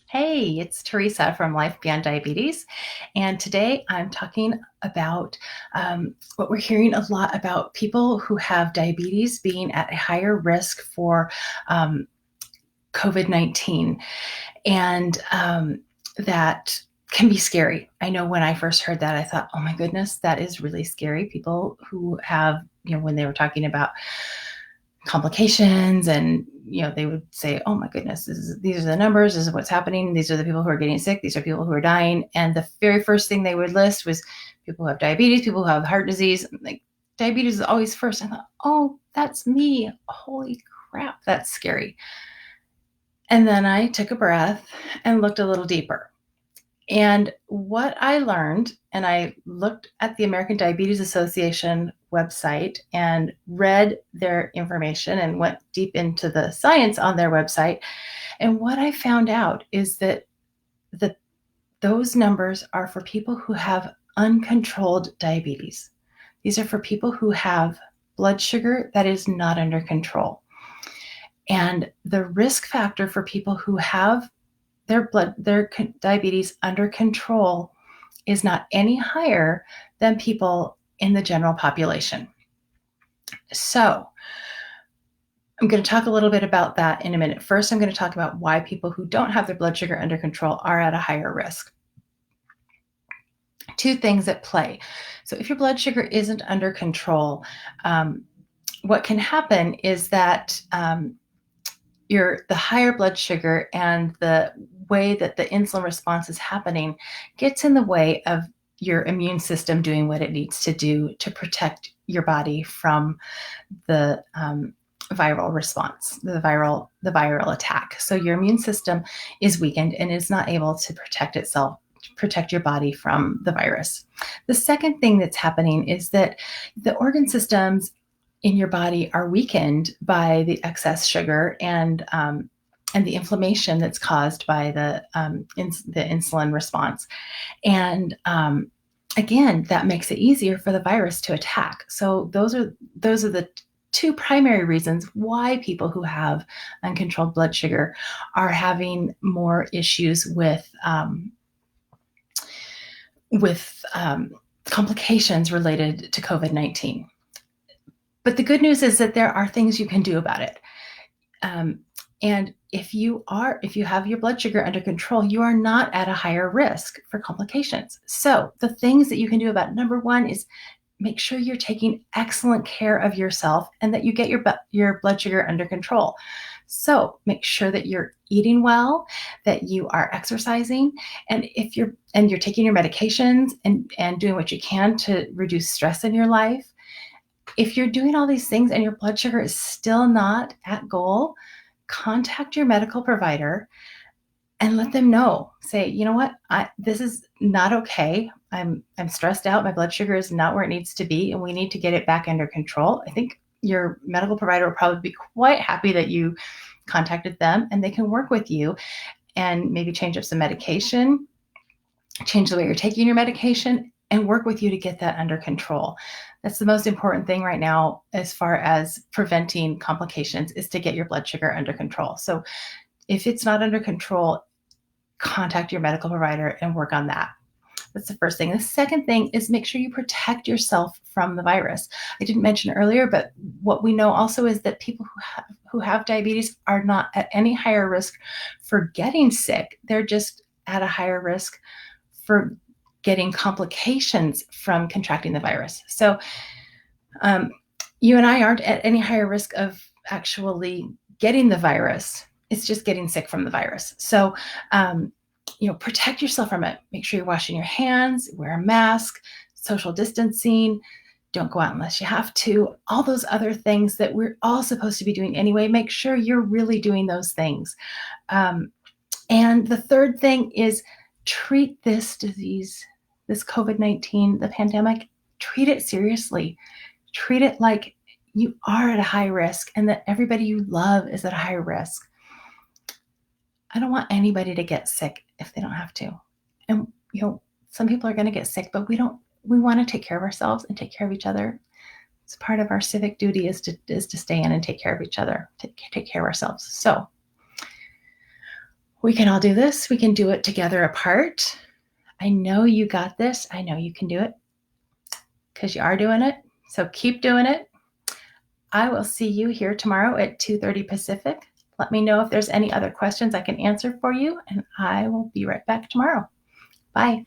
Hey, it's Teresa from Life Beyond Diabetes. And today I'm talking about what we're hearing a lot about people who have diabetes being at a higher risk for um, COVID 19. And that can be scary. I know when I first heard that, I thought, oh my goodness, that is really scary. People who have, when they were talking about complications and they would say, oh my goodness, these are the numbers, this is what's happening, these are the people who are getting sick, these are people who are dying. And the very first thing they would list was people who have diabetes, people who have heart disease. Like, diabetes is always first. I thought, oh, that's me. Holy crap, that's scary. And then I took a breath and looked a little deeper. And what I learned, and I looked at the American Diabetes Association website and read their information and went deep into the science on their website. And what I found out is that those numbers are for people who have uncontrolled diabetes. These are for people who have blood sugar that is not under control. And the risk factor for people who have their diabetes under control is not any higher than people in the general population. So I'm going to talk a little bit about that in a minute. First, I'm going to talk about why people who don't have their blood sugar under control are at a higher risk. Two things at play. So if your blood sugar isn't under control, what can happen is that the higher blood sugar and the way that the insulin response is happening gets in the way of your immune system doing what it needs to do to protect your body from the viral response, the viral attack. So your immune system is weakened and is not able to protect itself, to protect your body from the virus. The second thing that's happening is that the organ systems in your body are weakened by the excess sugar and the inflammation that's caused by the insulin response. And again, that makes it easier for the virus to attack. So those are the two primary reasons why people who have uncontrolled blood sugar are having more issues with complications related to COVID-19. But the good news is that there are things you can do about it. And if you have your blood sugar under control, you are not at a higher risk for complications. So the things that you can do about it, number one is make sure you're taking excellent care of yourself and that you get your blood sugar under control. So make sure that you're eating well, that you are exercising, and if you're taking your medications and doing what you can to reduce stress in your life. If you're doing all these things and your blood sugar is still not at goal, contact your medical provider and let them know. Say, you know what, this is not okay. I'm stressed out. My blood sugar is not where it needs to be, and we need to get it back under control. I think your medical provider will probably be quite happy that you contacted them, and they can work with you and maybe change up some medication, change the way you're taking your medication, and work with you to get that under control. That's the most important thing right now as far as preventing complications, is to get your blood sugar under control. So if it's not under control, contact your medical provider and work on that. That's the first thing. The second thing is make sure you protect yourself from the virus. I didn't mention earlier, but what we know also is that people who have diabetes are not at any higher risk for getting sick. They're just at a higher risk for getting complications from contracting the virus. So you and I aren't at any higher risk of actually getting the virus. It's just getting sick from the virus. So, protect yourself from it. Make sure you're washing your hands, wear a mask, social distancing, don't go out unless you have to. All those other things that we're all supposed to be doing anyway, make sure you're really doing those things. And the third thing is treat this disease, this COVID-19, the pandemic, treat it seriously. Treat it like you are at a high risk and that everybody you love is at a high risk. I don't want anybody to get sick if they don't have to. And, some people are going to get sick, but we want to take care of ourselves and take care of each other. It's part of our civic duty is to stay in and take care of each other, take care of ourselves. So We can all do this. We can do it together apart. I know you got this. I know you can do it because you are doing it. So keep doing it. I will see you here tomorrow at 2:30 Pacific. Let me know if there's any other questions I can answer for you, and I will be right back tomorrow. Bye.